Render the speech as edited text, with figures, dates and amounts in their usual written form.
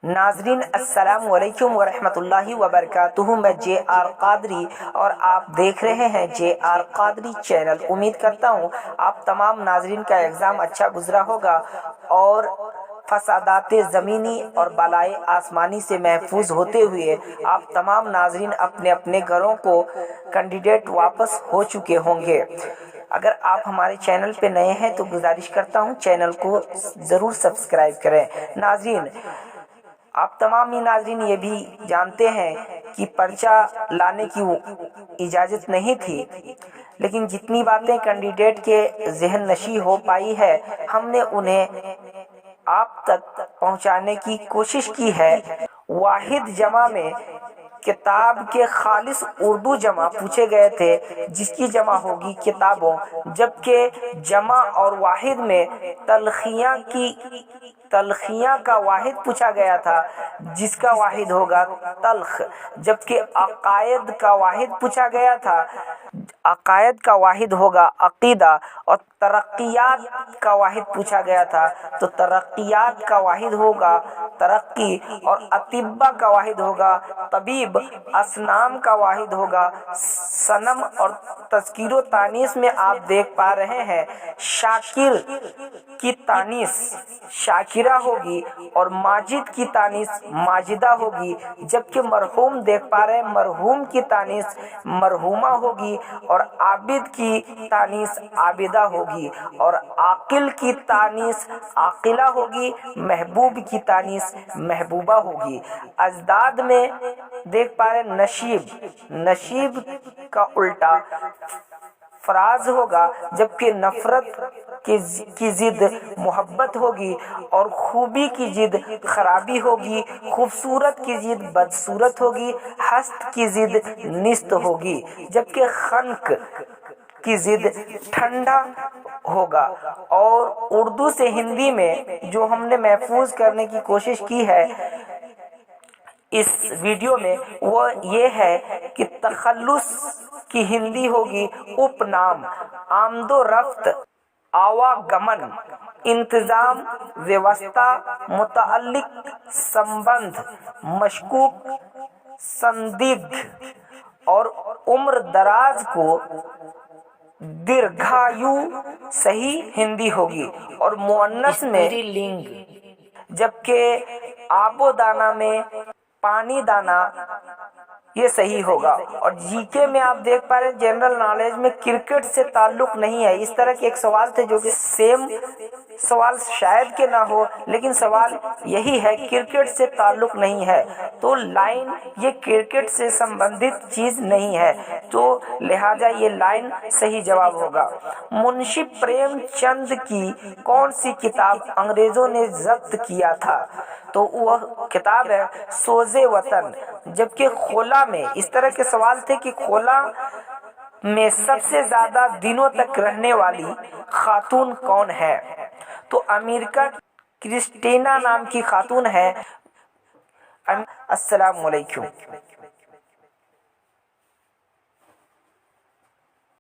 ناظرین السلام علیکم ورحمۃ اللہ وبرکاتہ۔ میں جے آر قادری اور آپ دیکھ رہے ہیں جے آر قادری چینل۔ امید کرتا ہوں آپ تمام ناظرین کا ایگزام اچھا گزرا ہوگا اور فسادات زمینی اور بالائے آسمانی سے محفوظ ہوتے ہوئے آپ تمام ناظرین اپنے اپنے گھروں کو کینڈیڈیٹ واپس ہو چکے ہوں گے۔ اگر آپ ہمارے چینل پہ نئے ہیں تو گزارش کرتا ہوں چینل کو ضرور سبسکرائب کریں۔ ناظرین، آپ تمام ناظرین یہ بھی جانتے ہیں کہ پرچہ لانے کی اجازت نہیں تھی، لیکن جتنی باتیں کینڈیڈیٹ کے ذہن نشیں ہو پائی ہے ہم نے انہیں آپ تک پہنچانے کی کوشش کی ہے۔ واحد جمع میں کتاب کے خالص اردو جمع پوچھے گئے تھے جس کی جمع ہوگی کتابوں، جبکہ جمع اور واحد میں تلخیاں کا واحد پوچھا گیا تھا جس کا واحد ہوگا تلخ، جبکہ عقائد کا واحد پوچھا گیا تھا، عقائد کا واحد ہوگا عقیدہ، اور ترقیات کا واحد پوچھا گیا تھا تو ترقیات کا واحد ہوگا ترقی، اور اطباء کا واحد ہوگا طبیب، اسنام کا واحد ہوگا صنم، اور تذکیر و تانیث میں آپ دیکھ پا رہے ہیں شاکر کی تانیث شاکرہ ہوگی اور ماجد کی تانیث ماجدہ ہوگی، جبکہ مرحوم دیکھ پا رہے ہیں مرحوم کی تانیث مرحومہ ہوگی اور عابد کی تانیث عابدہ ہوگی، اور عاقل کی تانیث عاقلہ ہوگی، محبوب کی تانیث محبوبہ ہوگی۔ ازداد میں دیکھ پا رہے نشیب کا الٹا فراز ہوگا، جبکہ نفرت کی ضد محبت ہوگی، اور خوبی کی ضد خرابی ہوگی، خوبصورت کی ضد بدصورت ہوگی، ہست کی ضد نست ہوگی، جبکہ خنق کی ضد ٹھنڈا ہوگا۔ اور اردو سے ہندی میں جو ہم نے محفوظ کرنے کی کوشش کی ہے اس ویڈیو میں وہ یہ ہے کہ تخلص کی ہندی ہوگی اپ نام، آمد و رفت، آواگمن، انتظام، ویوستھا، متعلق، سمبندھ، مشکوک، سندگدھ، اور عمر دراز کو دیرگھایو صحیح ہندی ہوگی، اور مؤنث میں لنگ، جبکہ آب و دانہ میں پانی دانا یہ صحیح ہوگا۔ اور جی کے میں آپ دیکھ پا رہے ہیں جنرل نالج میں کرکٹ سے تعلق نہیں ہے، اس طرح کے ایک سوال تھے جو کہ سیم سوال شاید کہ نہ ہو، لیکن سوال یہی ہے کرکٹ سے تعلق نہیں ہے، تو لائن یہ کرکٹ سے سمبندھت چیز نہیں ہے، تو لہذا یہ لائن صحیح جواب ہوگا۔ منشی پریم چند کی کون سی کتاب انگریزوں نے ضبط کیا تھا؟ تو وہ کتاب ہے سوز وطن، جبکہ خلا میں اس طرح کے سوال تھے کہ خلا میں سب سے زیادہ دنوں تک رہنے والی خاتون کون ہے؟ تو امریکہ کرسٹینا نام کی خاتون ہے۔ السلام علیکم۔